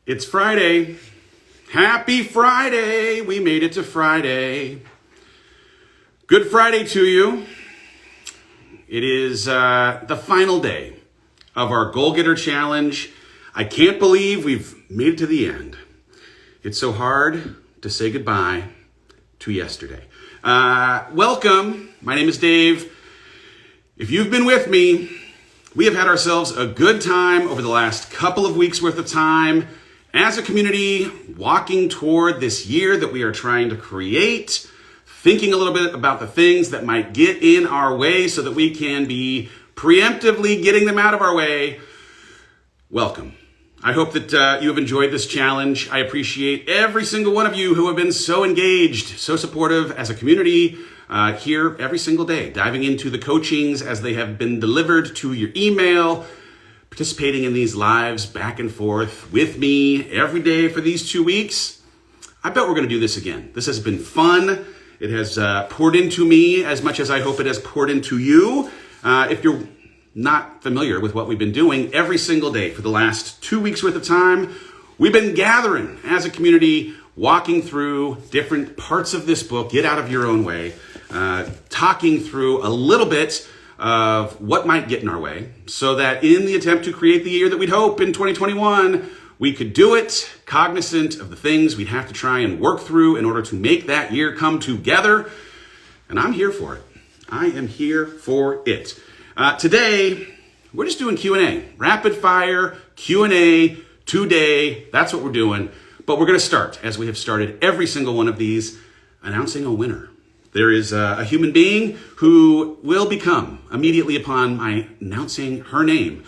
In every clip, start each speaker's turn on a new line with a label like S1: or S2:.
S1: It's Friday. Happy Friday. We made it to Friday. Good Friday to you. It is the final day of our Goal Getter Challenge. I can't believe we've made it to the end. It's so hard to say goodbye to yesterday. Welcome. My name is Dave. If you've been with me, we have had ourselves a good time over the last couple of weeks worth of time as a community, walking toward this year that we are trying to create, thinking a little bit about the things that might get in our way so that we can be preemptively getting them out of our way. Welcome. I hope that you have enjoyed this challenge. I appreciate every single one of you who have been so engaged, so supportive as a community here every single day, diving into the coachings as they have been delivered to your email, participating in these lives back and forth with me every day for these 2 weeks. I bet we're going to do this again. This has been fun. It has poured into me as much as I hope it has poured into you. If you're not familiar with what we've been doing every single day for the last 2 weeks worth of time, we've been gathering as a community, walking through different parts of this book, Get Out of Your Own Way, talking through a little bit of what might get in our way so that in the attempt to create the year that we'd hope in 2021, we could do it cognizant of the things we'd have to try and work through in order to make that year come together. And I'm here for it. I am here for it. Today, we're just doing Q&A. Rapid fire Q&A today. That's what we're doing. But we're going to start, as we have started every single one of these, announcing a winner. There is a human being who will become, immediately upon my announcing her name,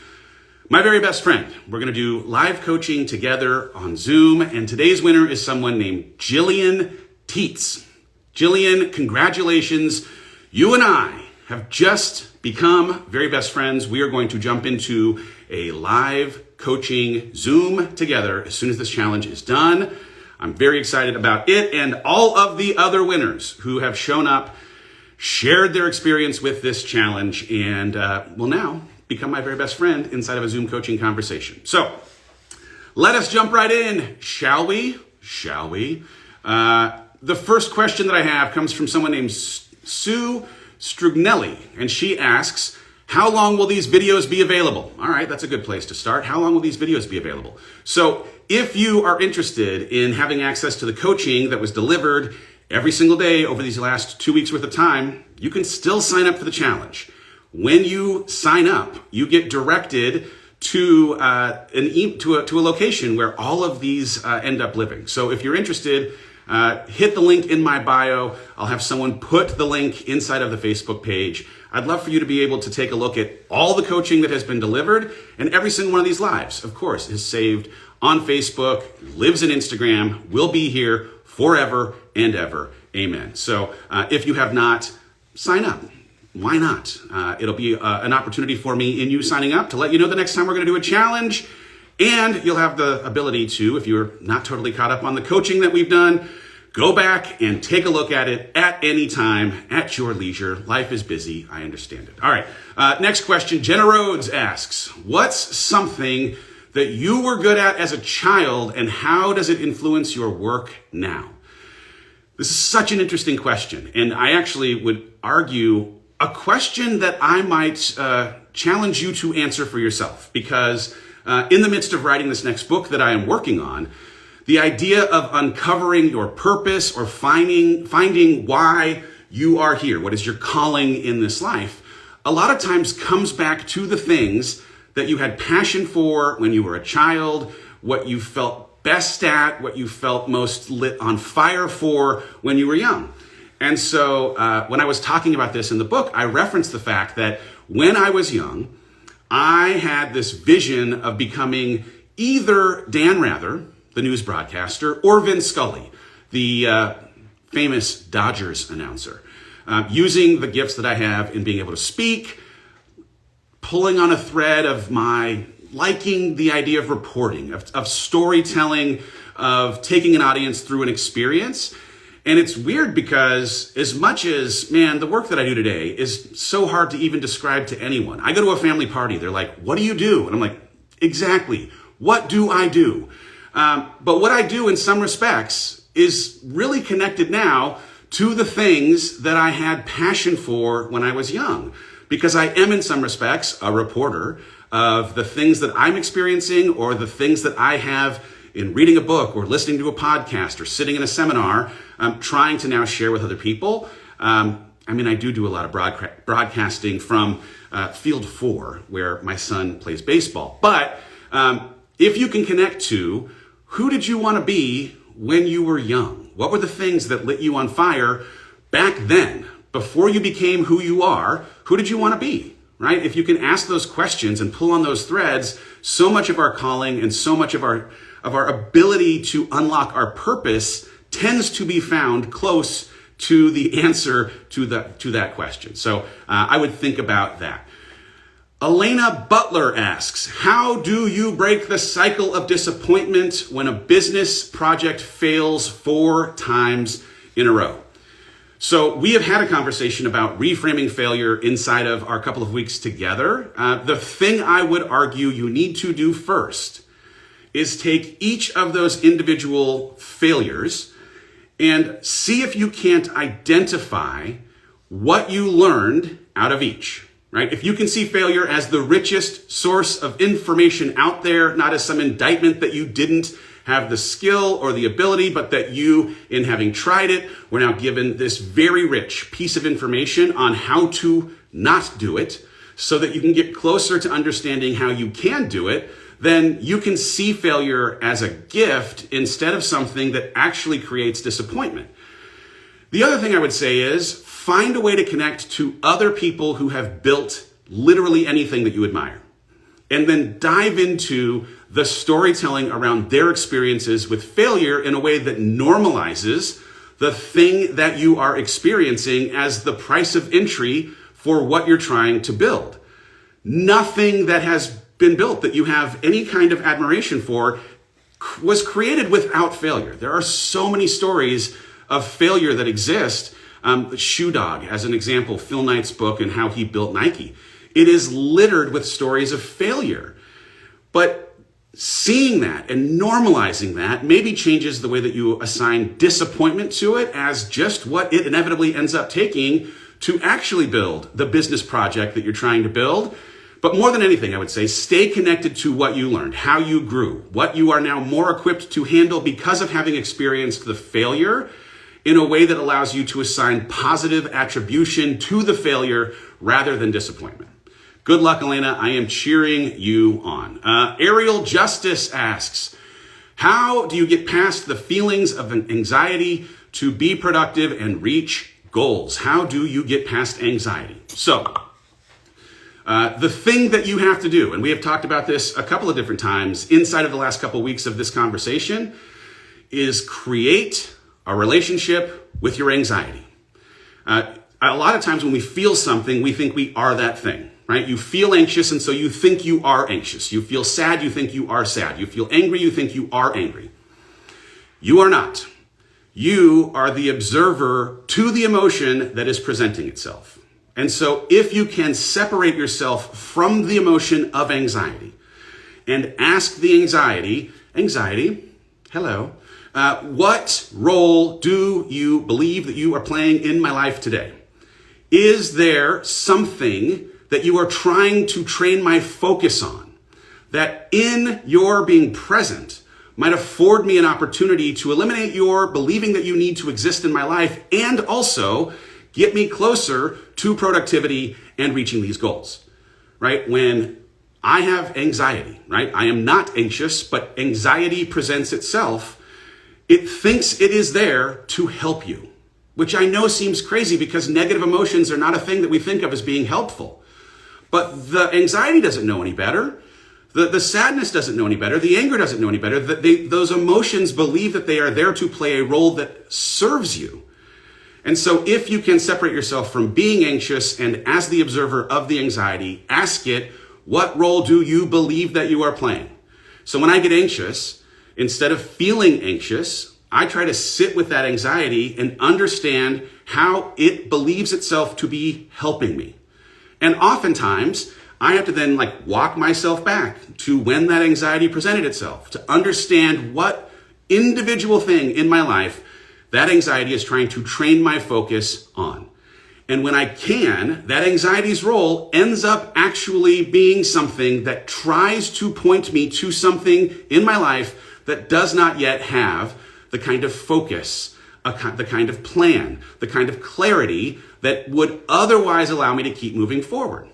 S1: my very best friend. We're going to do live coaching together on Zoom. And today's winner is someone named Jillian Teets. Jillian, congratulations. You and I have just become very best friends. We are going to jump into a live coaching Zoom together as soon as this challenge is done. I'm very excited about it and all of the other winners who have shown up, shared their experience with this challenge, and will now become my very best friend inside of a Zoom coaching conversation. So let us jump right in, shall we? Shall we? The first question that I have comes from someone named Sue Strugnelli, and she asks, how long will these videos be available? All right, that's a good place to start. How long will these videos be available? So if you are interested in having access to the coaching that was delivered every single day over these last 2 weeks worth of time, you can still sign up for the challenge. When you sign up, you get directed to a location where all of these end up living. So if you're interested, hit the link in my bio. I'll have someone put the link inside of the Facebook page. I'd love for you to be able to take a look at all the coaching that has been delivered, and every single one of these lives, of course, is saved on Facebook, lives in Instagram, will be here forever and ever. Amen. So if you have not, sign up. Why not? It'll be an opportunity for me in you signing up to let you know the next time we're going to do a challenge. And you'll have the ability to, if you're not totally caught up on the coaching that we've done, go back and take a look at it at any time, at your leisure. Life is busy. I understand it. All right. Next question. Jenna Rhodes asks, what's something that you were good at as a child, and how does it influence your work now? This is such an interesting question. And I actually would argue a question that I might challenge you to answer for yourself, because in the midst of writing this next book that I am working on, the idea of uncovering your purpose or finding why you are here, what is your calling in this life, a lot of times comes back to the things that you had passion for when you were a child, what you felt best at, what you felt most lit on fire for when you were young. And so when I was talking about this in the book, I referenced the fact that when I was young, I had this vision of becoming either Dan Rather, the news broadcaster, or Vin Scully, the famous Dodgers announcer, using the gifts that I have in being able to speak, pulling on a thread of my liking the idea of reporting, of storytelling, of taking an audience through an experience. And it's weird because as much as, man, the work that I do today is so hard to even describe to anyone. I go to a family party. They're like, what do you do? And I'm like, exactly. What do I do? But what I do in some respects is really connected now to the things that I had passion for when I was young, because I am in some respects a reporter of the things that I'm experiencing or the things that I have in reading a book or listening to a podcast or sitting in a seminar. I'm trying to now share with other people. I do a lot of broadcasting from Field 4, where my son plays baseball. But if you can connect to who did you want to be when you were young? What were the things that lit you on fire back then? Before you became who you are, who did you want to be, right? If you can ask those questions and pull on those threads, so much of our calling and so much of our ability to unlock our purpose tends to be found close to the answer to that question. So I would think about that. Elena Butler asks, how do you break the cycle of disappointment when a business project fails 4 times in a row? So we have had a conversation about reframing failure inside of our couple of weeks together. The thing I would argue you need to do first is take each of those individual failures and see if you can't identify what you learned out of each, right? If you can see failure as the richest source of information out there, not as some indictment that you didn't have the skill or the ability, but that you, in having tried it, were now given this very rich piece of information on how to not do it so that you can get closer to understanding how you can do it, then you can see failure as a gift instead of something that actually creates disappointment. The other thing I would say is find a way to connect to other people who have built literally anything that you admire, and then dive into the storytelling around their experiences with failure in a way that normalizes the thing that you are experiencing as the price of entry for what you're trying to build. Nothing that has been built that you have any kind of admiration for was created without failure. There are so many stories of failure that exist. Shoe Dog, as an example, Phil Knight's book and how he built Nike. It is littered with stories of failure. But seeing that and normalizing that maybe changes the way that you assign disappointment to it as just what it inevitably ends up taking to actually build the business project that you're trying to build. But more than anything, I would say, stay connected to what you learned, how you grew, what you are now more equipped to handle because of having experienced the failure in a way that allows you to assign positive attribution to the failure rather than disappointment. Good luck, Elena. I am cheering you on. Ariel Justice asks, how do you get past the feelings of anxiety to be productive and reach goals? How do you get past anxiety? So, the thing that you have to do, and we have talked about this a couple of different times inside of the last couple of weeks of this conversation, is create a relationship with your anxiety. A lot of times when we feel something, we think we are that thing, right? You feel anxious, and so you think you are anxious. You feel sad, you think you are sad. You feel angry, you think you are angry. You are not. You are the observer to the emotion that is presenting itself. And so if you can separate yourself from the emotion of anxiety and ask the anxiety, hello, what role do you believe that you are playing in my life today? Is there something that you are trying to train my focus on that in your being present might afford me an opportunity to eliminate your believing that you need to exist in my life and also get me closer to productivity and reaching these goals, right? When I have anxiety, right? I am not anxious, but anxiety presents itself. It thinks it is there to help you, which I know seems crazy because negative emotions are not a thing that we think of as being helpful. But the anxiety doesn't know any better. The sadness doesn't know any better. The anger doesn't know any better. Those emotions believe that they are there to play a role that serves you. And so if you can separate yourself from being anxious and as the observer of the anxiety, ask it, what role do you believe that you are playing? So when I get anxious, instead of feeling anxious, I try to sit with that anxiety and understand how it believes itself to be helping me. And oftentimes, I have to then walk myself back to when that anxiety presented itself to understand what individual thing in my life that anxiety is trying to train my focus on. And when I can, that anxiety's role ends up actually being something that tries to point me to something in my life that does not yet have the kind of focus, the kind of plan, the kind of clarity that would otherwise allow me to keep moving forward,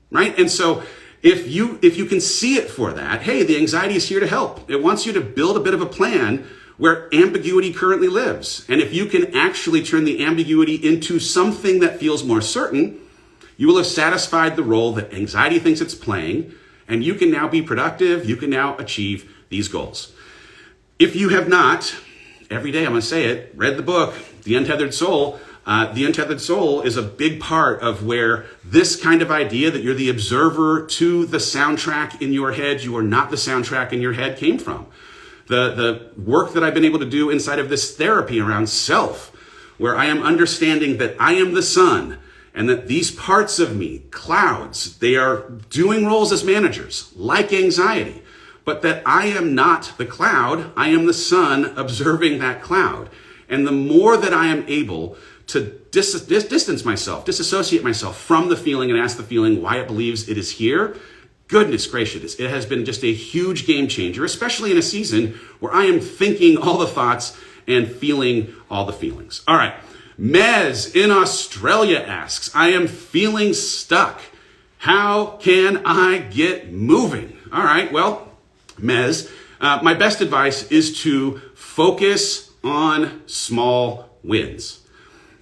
S1: right? And so if you can see it for that, hey, the anxiety is here to help. It wants you to build a bit of a plan where ambiguity currently lives. And if you can actually turn the ambiguity into something that feels more certain, you will have satisfied the role that anxiety thinks it's playing, and you can now be productive. You can now achieve these goals. If you have not, every day I'm going to say it, read the book, The Untethered Soul. The Untethered Soul is a big part of where this kind of idea that you're the observer to the soundtrack in your head, you are not the soundtrack in your head, came from. The work that I've been able to do inside of this therapy around self, where I am understanding that I am the sun and that these parts of me, clouds, they are doing roles as managers, like anxiety, but that I am not the cloud, I am the sun observing that cloud. And the more that I am able to distance myself, disassociate myself from the feeling and ask the feeling why it believes it is here, goodness gracious, it has been just a huge game changer, especially in a season where I am thinking all the thoughts and feeling all the feelings. All right, Mez in Australia asks, I am feeling stuck. How can I get moving? All right, well, Mez, my best advice is to focus on small wins.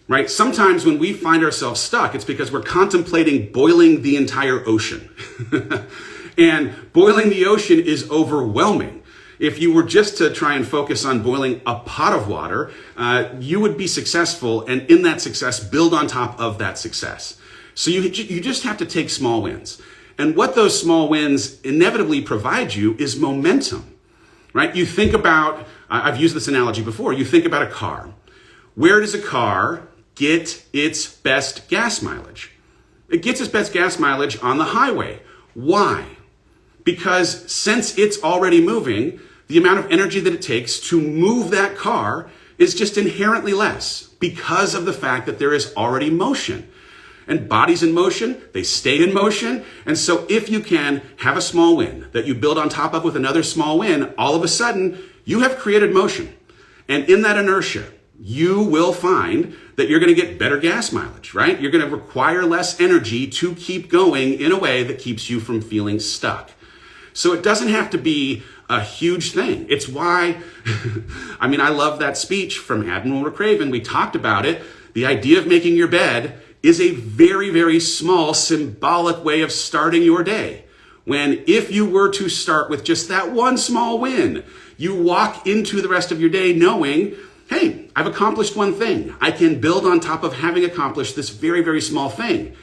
S1: Right? Sometimes when we find ourselves stuck, it's because we're contemplating boiling the entire ocean. And boiling the ocean is overwhelming. If you were just to try and focus on boiling a pot of water, you would be successful, and in that success, build on top of that success. So you just have to take small wins. And what those small wins inevitably provide you is momentum. Right? You think about, I've used this analogy before, you think about a car. Where does a car get its best gas mileage? It gets its best gas mileage on the highway. Why? Because since it's already moving, the amount of energy that it takes to move that car is just inherently less because of the fact that there is already motion. And bodies in motion, they stay in motion. And so if you can have a small win that you build on top of with another small win, all of a sudden you have created motion. And in that inertia, you will find that you're going to get better gas mileage, right? You're going to require less energy to keep going in a way that keeps you from feeling stuck. So it doesn't have to be a huge thing. It's why, I love that speech from Admiral McRaven. We talked about it. The idea of making your bed is a very, very small symbolic way of starting your day. When if you were to start with just that one small win, you walk into the rest of your day knowing, hey, I've accomplished one thing. I can build on top of having accomplished this very, very small thing.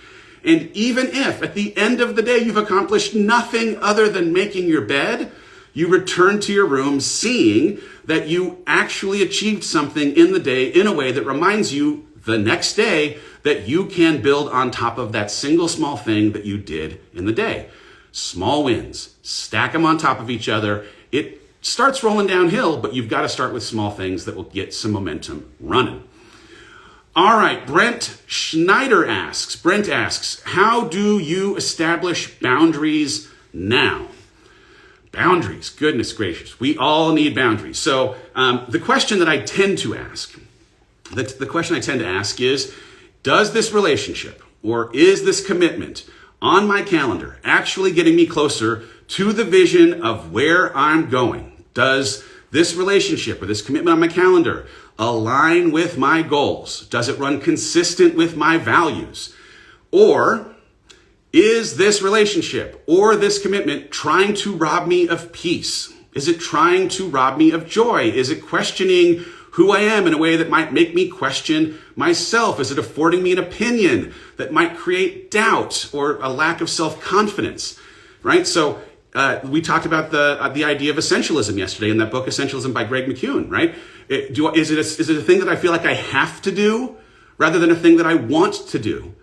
S1: And even if at the end of the day you've accomplished nothing other than making your bed, you return to your room seeing that you actually achieved something in the day in a way that reminds you the next day that you can build on top of that single small thing that you did in the day. Small wins, stack them on top of each other. It starts rolling downhill, but you've got to start with small things that will get some momentum running. All right, Brent asks, how do you establish boundaries now? Boundaries, goodness gracious. We all need boundaries. So the question that I tend to ask, is, does this relationship or is this commitment on my calendar actually getting me closer to the vision of where I'm going? Does this relationship or this commitment on my calendar align with my goals? Does it run consistent with my values? Or is this relationship or this commitment trying to rob me of peace? Is it trying to rob me of joy? Is it questioning who I am in a way that might make me question myself? Is it affording me an opinion that might create doubt or a lack of self-confidence? Right? So we talked about the idea of essentialism yesterday in that book, Essentialism by Greg McKeown, right? Is it a thing that I feel like I have to do rather than a thing that I want to do?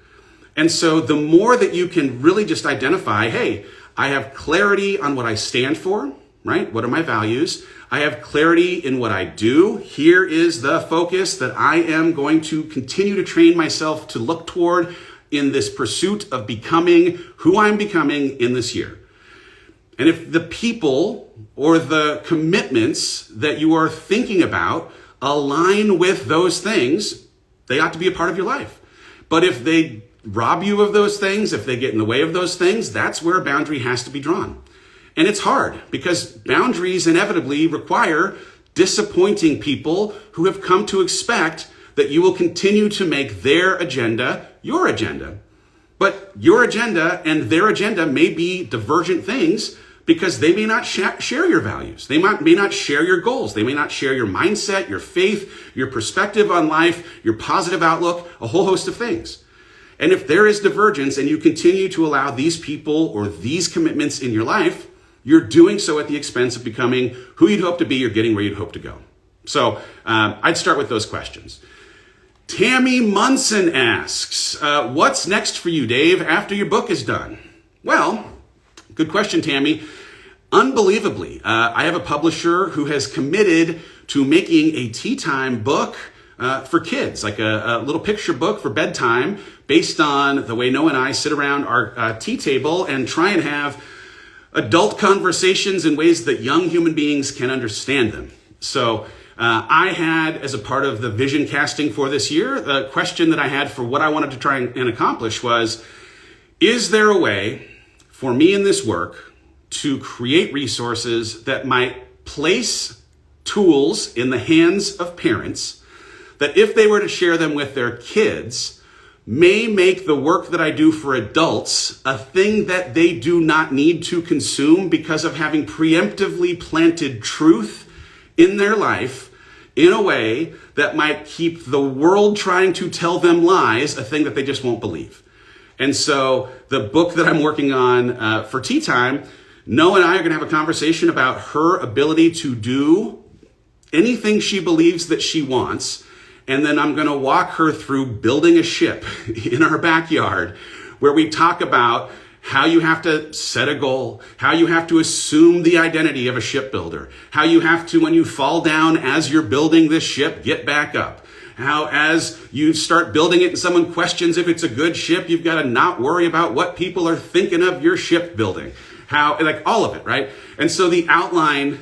S1: And so the more that you can really just identify, hey, I have clarity on what I stand for, right? What are my values? I have clarity in what I do. Here is the focus that I am going to continue to train myself to look toward in this pursuit of becoming who I'm becoming in this year. And if the people or the commitments that you are thinking about align with those things, they ought to be a part of your life. But if they rob you of those things, if they get in the way of those things, that's where a boundary has to be drawn. And it's hard because boundaries inevitably require disappointing people who have come to expect that you will continue to make their agenda your agenda. But your agenda and their agenda may be divergent things because they may not share your values. They may not share your goals. They may not share your mindset, your faith, your perspective on life, your positive outlook, a whole host of things. And if there is divergence and you continue to allow these people or these commitments in your life, you're doing so at the expense of becoming who you'd hope to be or getting where you'd hope to go. So I'd start with those questions. Tammy Munson asks, what's next for you, Dave, after your book is done? Well, good question, Tammy. Unbelievably, I have a publisher who has committed to making a tea time book for kids, like a little picture book for bedtime based on the way Noah and I sit around our tea table and try and have adult conversations in ways that young human beings can understand them. So I had, as a part of the vision casting for this year, the question that I had for what I wanted to try and accomplish was, is there a way for me in this work to create resources that might place tools in the hands of parents that if they were to share them with their kids, may make the work that I do for adults a thing that they do not need to consume because of having preemptively planted truth in their life in a way that might keep the world trying to tell them lies, a thing that they just won't believe. And so the book that I'm working on for tea time, Noah and I are going to have a conversation about her ability to do anything she believes that she wants. And then I'm going to walk her through building a ship in our backyard where we talk about how you have to set a goal, how you have to assume the identity of a shipbuilder, how you have to, when you fall down as you're building this ship, get back up. How as you start building it and someone questions if it's a good ship, you've got to not worry about what people are thinking of your shipbuilding. How, like all of it, right? And so the outline,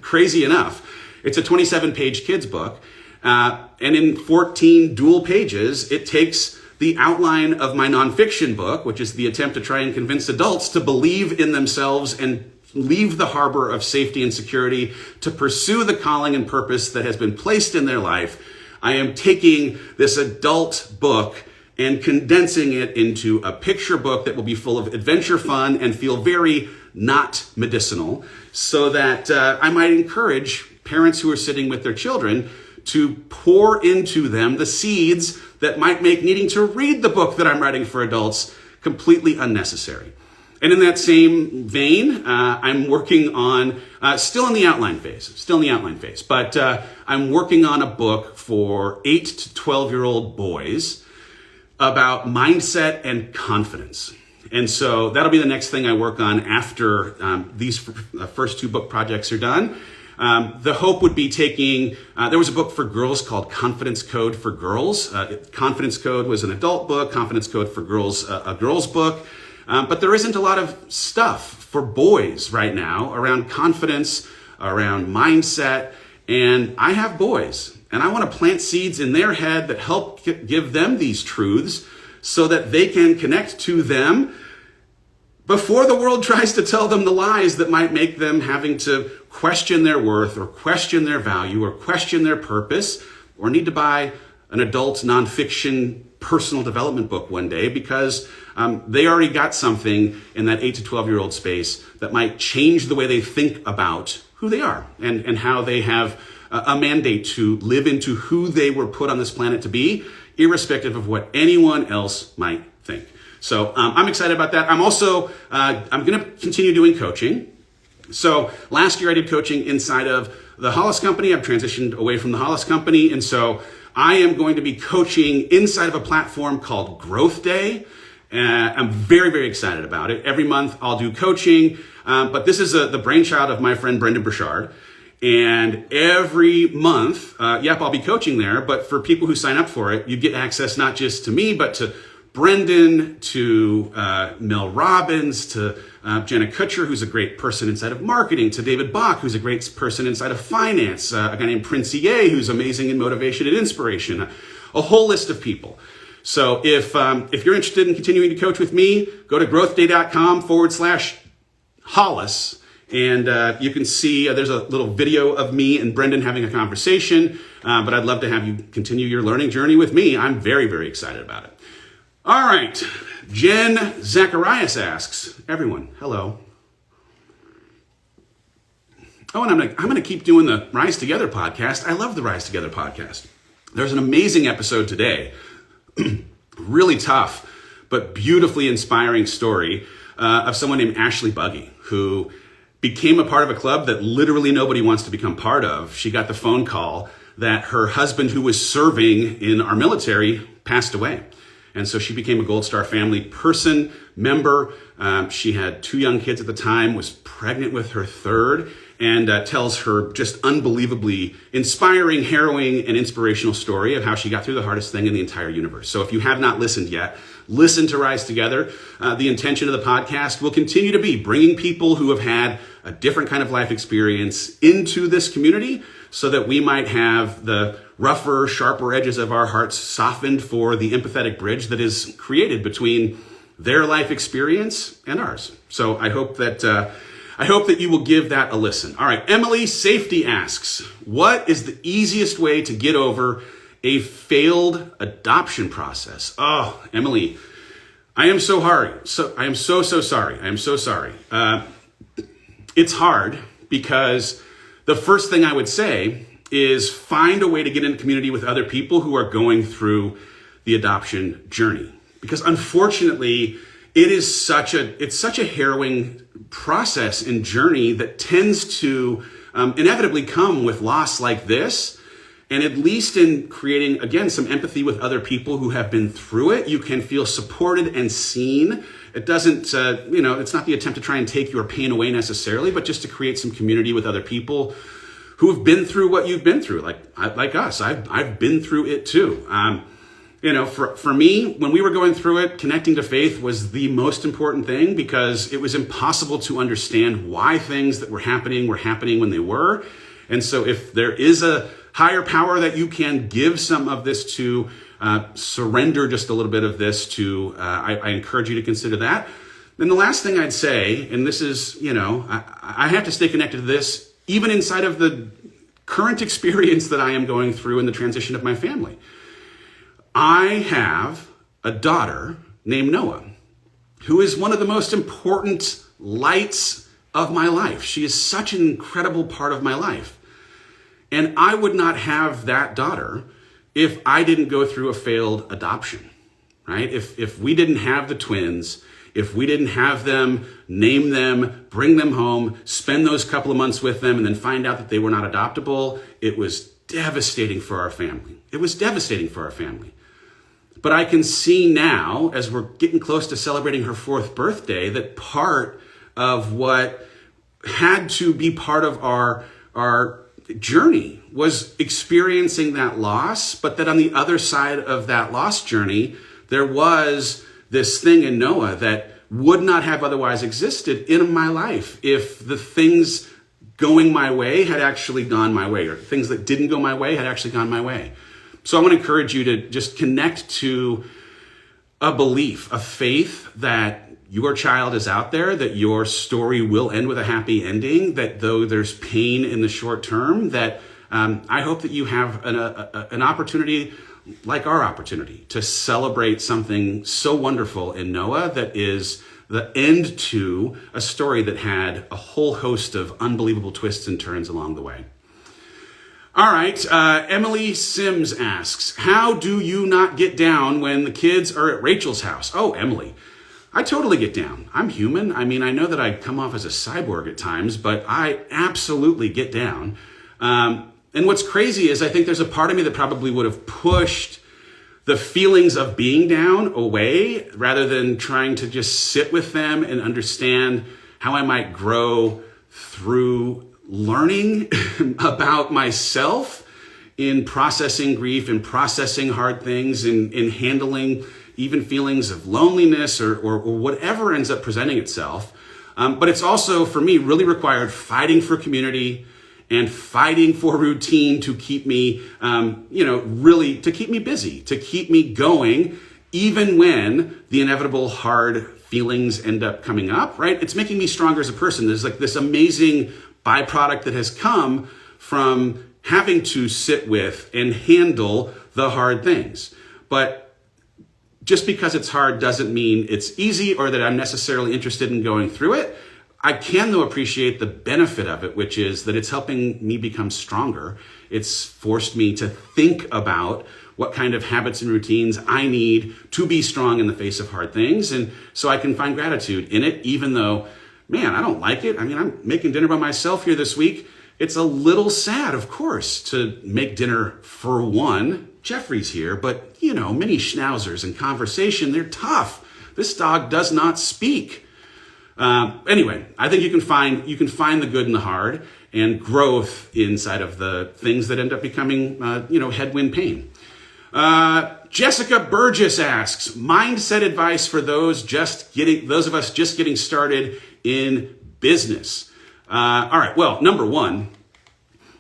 S1: crazy enough, it's a 27-page kids book. And in 14 dual pages, it takes the outline of my nonfiction book, which is the attempt to try and convince adults to believe in themselves and leave the harbor of safety and security to pursue the calling and purpose that has been placed in their life. I am taking this adult book and condensing it into a picture book that will be full of adventure fun and feel very not medicinal, so that I might encourage parents who are sitting with their children to pour into them the seeds that might make needing to read the book that I'm writing for adults completely unnecessary. And in that same vein, I'm working on, still in the outline phase, but I'm working on a book for 8 to 12-year-old boys about mindset and confidence. And so that'll be the next thing I work on after these first two book projects are done. The hope would be taking, there was a book for girls called Confidence Code for Girls. Confidence Code was an adult book, Confidence Code for Girls, a girls book. But there isn't a lot of stuff for boys right now around confidence, around mindset. And I have boys, and I want to plant seeds in their head that help give them these truths so that they can connect to them before the world tries to tell them the lies that might make them having to question their worth or question their value or question their purpose or need to buy an adult nonfiction personal development book one day because they already got something in that 8 to 12-year-old space that might change the way they think about who they are and how they have a mandate to live into who they were put on this planet to be, irrespective of what anyone else might think. So I'm excited about that. I'm also, I'm going to continue doing coaching. So last year I did coaching inside of the Hollis company. I've transitioned away from the Hollis company. And so I am going to be coaching inside of a platform called Growth Day. I'm very, very excited about it. Every month I'll do coaching, but this is the brainchild of my friend Brendan Burchard. And every month, I'll be coaching there, but for people who sign up for it, you get access not just to me, but to Brendan, to Mel Robbins, to Jenna Kutcher, who's a great person inside of marketing, to David Bach, who's a great person inside of finance, a guy named Prince EA, who's amazing in motivation and inspiration, a whole list of people. So if you're interested in continuing to coach with me, go to growthday.com/Hollis. And you can see there's a little video of me and Brendan having a conversation, but I'd love to have you continue your learning journey with me. I'm very, very excited about it. All right, Jen Zacharias asks, everyone, hello. Oh, and I'm gonna keep doing the Rise Together podcast. I love the Rise Together podcast. There's an amazing episode today, really tough, but beautifully inspiring story of someone named Ashley Buggy, who became a part of a club that literally nobody wants to become part of. She got the phone call that her husband, who was serving in our military, passed away. And so she became a Gold Star family person, member. She had 2 young kids at the time, was pregnant with her 3rd, and tells her just unbelievably inspiring, harrowing, and inspirational story of how she got through the hardest thing in the entire universe. So if you have not listened yet, listen to Rise Together. The intention of the podcast will continue to be bringing people who have had a different kind of life experience into this community so that we might have the rougher, sharper edges of our hearts softened for the empathetic bridge that is created between their life experience and ours. So I hope that you will give that a listen. All right, Emily Safety asks, what is the easiest way to get over a failed adoption process? Oh, Emily, I am so sorry. I am so sorry. I am so sorry. It's hard because the first thing I would say is find a way to get in a community with other people who are going through the adoption journey. Because unfortunately, it's such a harrowing process and journey that tends to inevitably come with loss like this. And at least in creating, again, some empathy with other people who have been through it, you can feel supported and seen. It doesn't, it's not the attempt to try and take your pain away necessarily, but just to create some community with other people who have been through what you've been through, like us. I've been through it too. For me, when we were going through it, connecting to faith was the most important thing because it was impossible to understand why things that were happening when they were. And so if there is a higher power that you can give some of this to, surrender just a little bit of this to, I encourage you to consider that. Then the last thing I'd say, and this is, I have to stay connected to this, even inside of the current experience that I am going through in the transition of my family. I have a daughter named Noah, who is one of the most important lights of my life. She is such an incredible part of my life. And I would not have that daughter if I didn't go through a failed adoption, right? If we didn't have the twins, if we didn't have them, name them, bring them home, spend those couple of months with them, and then find out that they were not adoptable, it was devastating for our family. It was devastating for our family. But I can see now, as we're getting close to celebrating her 4th birthday, that part of what had to be part of our journey was experiencing that loss, but that on the other side of that loss journey, there was this thing in Noah that would not have otherwise existed in my life if the things going my way had actually gone my way, or things that didn't go my way had actually gone my way. So I want to encourage you to just connect to a belief, a faith that your child is out there, that your story will end with a happy ending, that though there's pain in the short term, that I hope that you have an opportunity like our opportunity to celebrate something so wonderful in Noah that is the end to a story that had a whole host of unbelievable twists and turns along the way. All right, Emily Sims asks, how do you not get down when the kids are at Rachel's house? Oh, Emily, I totally get down. I'm human. I mean, I know that I come off as a cyborg at times, but I absolutely get down. And what's crazy is I think there's a part of me that probably would have pushed the feelings of being down away rather than trying to just sit with them and understand how I might grow through learning about myself in processing grief and processing hard things and in handling even feelings of loneliness or whatever ends up presenting itself. But it's also, for me, really required fighting for community and fighting for routine to keep me, really to keep me busy, to keep me going, even when the inevitable hard feelings end up coming up, right? It's making me stronger as a person. There's like this amazing byproduct that has come from having to sit with and handle the hard things. But just because it's hard doesn't mean it's easy or that I'm necessarily interested in going through it. I can, though, appreciate the benefit of it, which is that it's helping me become stronger. It's forced me to think about what kind of habits and routines I need to be strong in the face of hard things. And so I can find gratitude in it, even though, man, I don't like it. I mean, I'm making dinner by myself here this week. It's a little sad, of course, to make dinner for one. Jeffrey's here, but, mini schnauzers and conversation, they're tough. This dog does not speak. Anyway, I think you can find the good in the hard and growth inside of the things that end up becoming, headwind pain. Jessica Burgess asks, mindset advice for those of us just getting started in business. All right. Well, number one,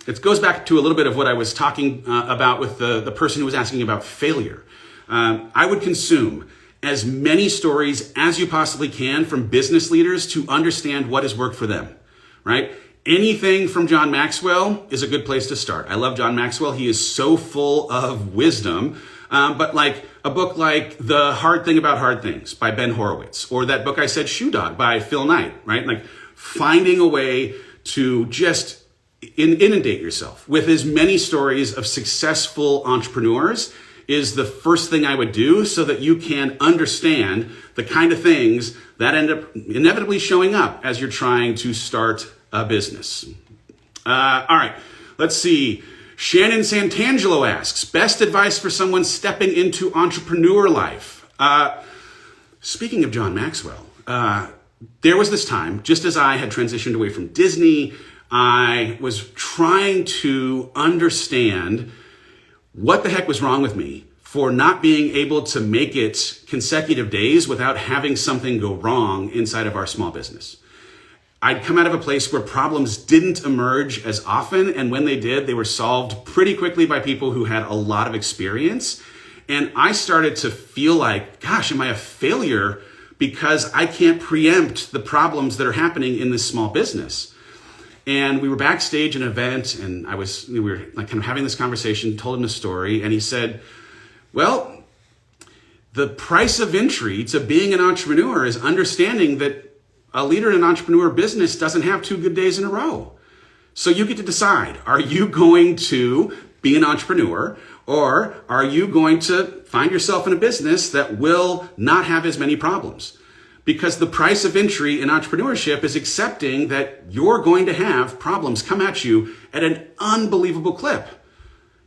S1: it goes back to a little bit of what I was talking about with the person who was asking about failure. I would consume as many stories as you possibly can from business leaders to understand what has worked for them, right? Anything from John Maxwell is a good place to start. I love John Maxwell. He is so full of wisdom. But like a book like The Hard Thing About Hard Things by Ben Horowitz, or that book I said, Shoe Dog by Phil Knight, right? Like finding a way to just inundate yourself with as many stories of successful entrepreneurs is the first thing I would do so that you can understand the kind of things that end up inevitably showing up as you're trying to start a business. All right, let's see. Shannon Santangelo asks, best advice for someone stepping into entrepreneur life. Speaking of John Maxwell, there was this time, just as I had transitioned away from Disney, I was trying to understand what the heck was wrong with me for not being able to make it consecutive days without having something go wrong inside of our small business. I'd come out of a place where problems didn't emerge as often, and when they did, they were solved pretty quickly by people who had a lot of experience. And I started to feel like, gosh, am I a failure because I can't preempt the problems that are happening in this small business? And we were backstage at an event, and we were like kind of having this conversation, told him the story, and he said, well, the price of entry to being an entrepreneur is understanding that a leader in an entrepreneur business doesn't have 2 good days in a row. So you get to decide, are you going to be an entrepreneur, or are you going to find yourself in a business that will not have as many problems? Because the price of entry in entrepreneurship is accepting that you're going to have problems come at you at an unbelievable clip.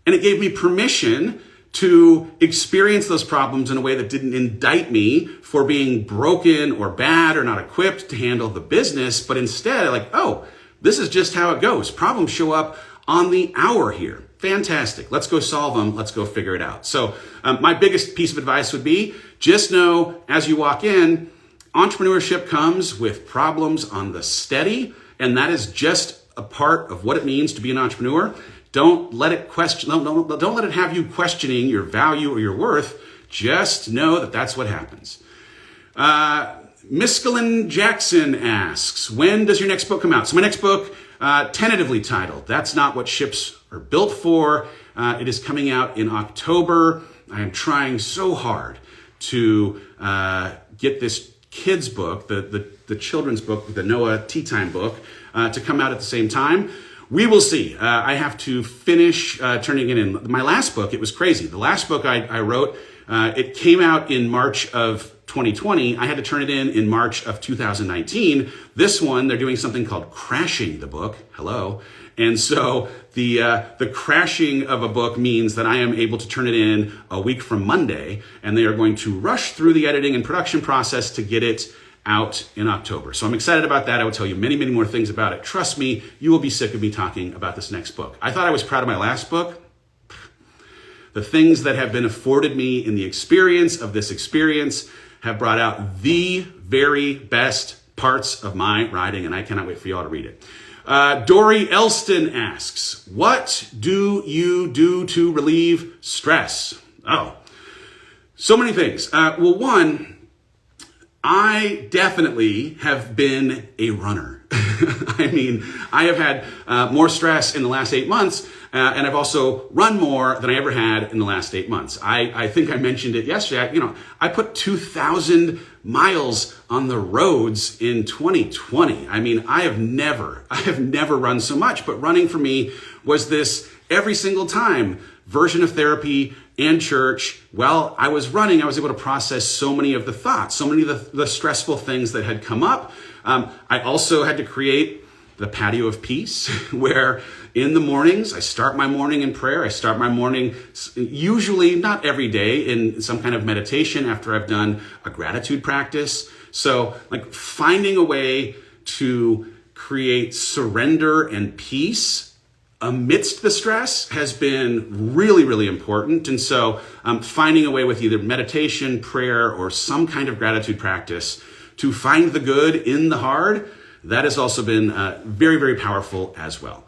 S1: And it gave me permission to experience those problems in a way that didn't indict me for being broken or bad or not equipped to handle the business, but instead like, oh, this is just how it goes. Problems show up on the hour here. Fantastic. Let's go solve them. Let's go figure it out. So my biggest piece of advice would be just know as you walk in, entrepreneurship comes with problems on the steady, and that is just a part of what it means to be an entrepreneur. Don't let it don't let it have you questioning your value or your worth. Just know that that's what happens. Miskalin Jackson asks, when does your next book come out? So my next book, tentatively titled, That's Not What Ships Are Built For. It is coming out in October. I am trying so hard to get this kids book, the children's book, the Noah Tea Time book, to come out at the same time. We will see. I have to finish turning it in. My last book, it was crazy. The last book I wrote It came out in March of 2020. I had to turn it in March of 2019. This one, they're doing something called crashing the book. Hello. And so the crashing of a book means that I am able to turn it in a week from Monday, and they are going to rush through the editing and production process to get it out in October. So I'm excited about that. I will tell you many, many more things about it. Trust me, you will be sick of me talking about this next book. I thought I was proud of my last book. The things that have been afforded me in the experience of this experience have brought out the very best parts of my writing, and I cannot wait for you all to read it. Dory Elston asks, what do you do to relieve stress? Oh, so many things. Well, one, I definitely have been a runner. I mean, I have had more stress in the last 8 months, and I've also run more than I ever had in the last 8 months. I think I mentioned it yesterday. I put 2,000 miles on the roads in 2020. I mean, I have never run so much, but running for me was this every single time version of therapy and church. While I was running, I was able to process so many of the thoughts, so many of the stressful things that had come up. I also had to create the patio of peace, where in the mornings, I start my morning in prayer. I start my morning, usually not every day, in some kind of meditation after I've done a gratitude practice. So like finding a way to create surrender and peace amidst the stress has been really, really important. And so finding a way with either meditation, prayer, or some kind of gratitude practice to find the good in the hard, that has also been very, very powerful as well.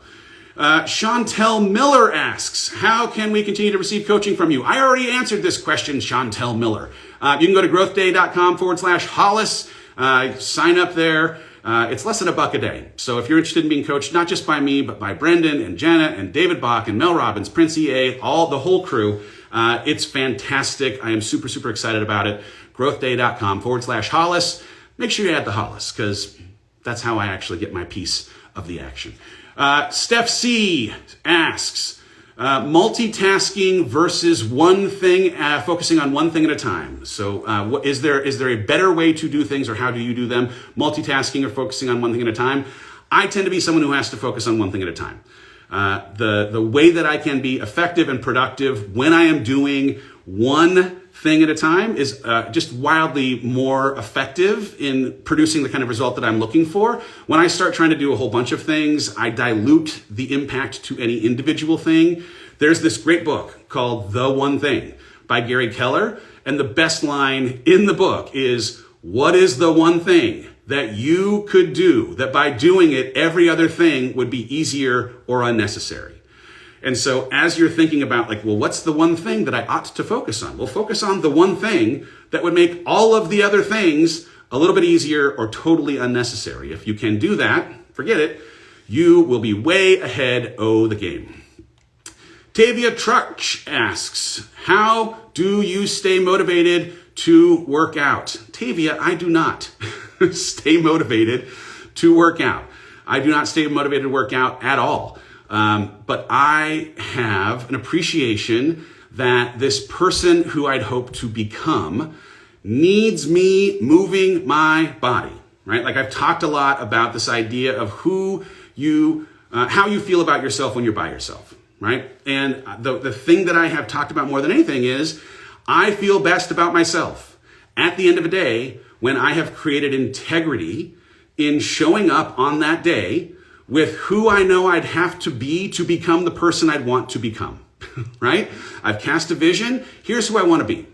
S1: Chantel Miller asks, how can we continue to receive coaching from you? I already answered this question, Chantel Miller. You can go to growthday.com/Hollis, sign up there. It's less than $1 a day. So if you're interested in being coached, not just by me, but by Brendan and Jenna and David Bach and Mel Robbins, Prince EA, the whole crew, it's fantastic. I am super, super excited about it. growthday.com/Hollis. Make sure you add the Hollis, because that's how I actually get my piece of the action. Steph C asks, multitasking versus one thing, focusing on one thing at a time. So is there a better way to do things, or how do you do them? Multitasking or focusing on one thing at a time? I tend to be someone who has to focus on one thing at a time. The way that I can be effective and productive when I am doing one thing at a time is just wildly more effective in producing the kind of result that I'm looking for. When I start trying to do a whole bunch of things, I dilute the impact to any individual thing. There's this great book called The One Thing by Gary Keller, and the best line in the book is, what is the one thing that you could do that by doing it, every other thing would be easier or unnecessary? And so as you're thinking about what's the one thing that I ought to focus on? Well, focus on the one thing that would make all of the other things a little bit easier or totally unnecessary. If you can do that, forget it, you will be way ahead of the game. Tavia Truch asks, how do you stay motivated to work out? Tavia, I do not stay motivated to work out. I do not stay motivated to work out at all. But I have an appreciation that this person who I'd hoped to become needs me moving my body, right? Like I've talked a lot about this idea of how you feel about yourself when you're by yourself, right? And the thing that I have talked about more than anything is I feel best about myself at the end of a day when I have created integrity in showing up on that day with who I know I'd have to be to become the person I'd want to become, right? I've cast a vision. Here's who I want to be.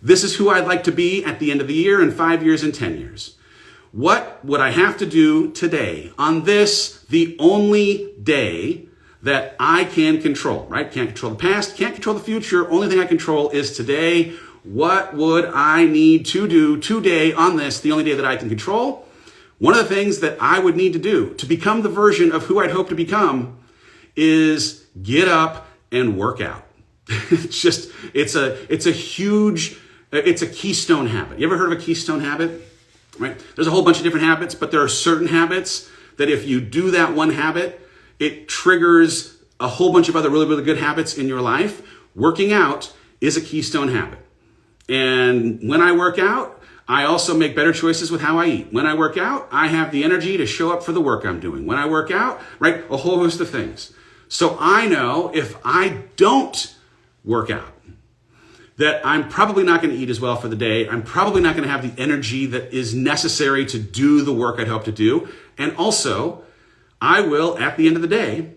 S1: This is who I'd like to be at the end of the year, in 5 years, and 10 years. What would I have to do today on this, the only day that I can control, right? Can't control the past, can't control the future. Only thing I control is today. What would I need to do today on this, the only day that I can control? One of the things that I would need to do to become the version of who I'd hope to become is get up and work out. It's a keystone habit. You ever heard of a keystone habit? Right? There's a whole bunch of different habits, but there are certain habits that if you do that one habit, it triggers a whole bunch of other really, really good habits in your life. Working out is a keystone habit. And when I work out, I also make better choices with how I eat. When I work out, I have the energy to show up for the work I'm doing. When I work out, right, a whole host of things. So I know if I don't work out, that I'm probably not going to eat as well for the day. I'm probably not going to have the energy that is necessary to do the work I'd hope to do. And also, I will, at the end of the day,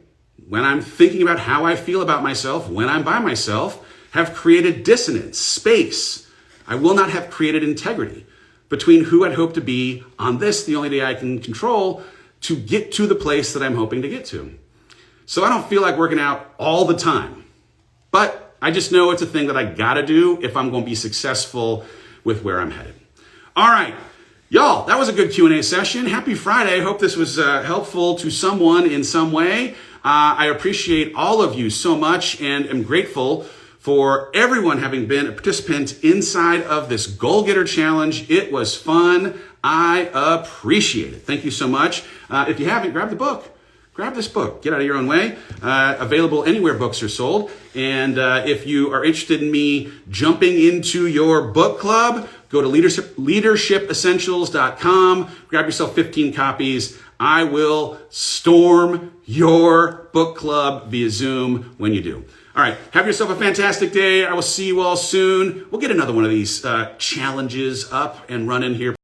S1: when I'm thinking about how I feel about myself, when I'm by myself, have created dissonance, space. I will not have created integrity between who I'd hope to be on this, the only day I can control, to get to the place that I'm hoping to get to. So I don't feel like working out all the time, but I just know it's a thing that I gotta do if I'm gonna be successful with where I'm headed. All right, y'all, that was a good Q&A session. Happy Friday. I hope this was helpful to someone in some way. I appreciate all of you so much and am grateful for everyone having been a participant inside of this Goal Getter Challenge. It was fun. I appreciate it. Thank you so much. If you haven't, grab the book. Grab this book. Get out of your own way. Available anywhere books are sold. And if you are interested in me jumping into your book club, go to leadershipessentials.com. Grab yourself 15 copies. I will storm your book club via Zoom when you do. All right. Have yourself a fantastic day. I will see you all soon. We'll get another one of these challenges up and running here.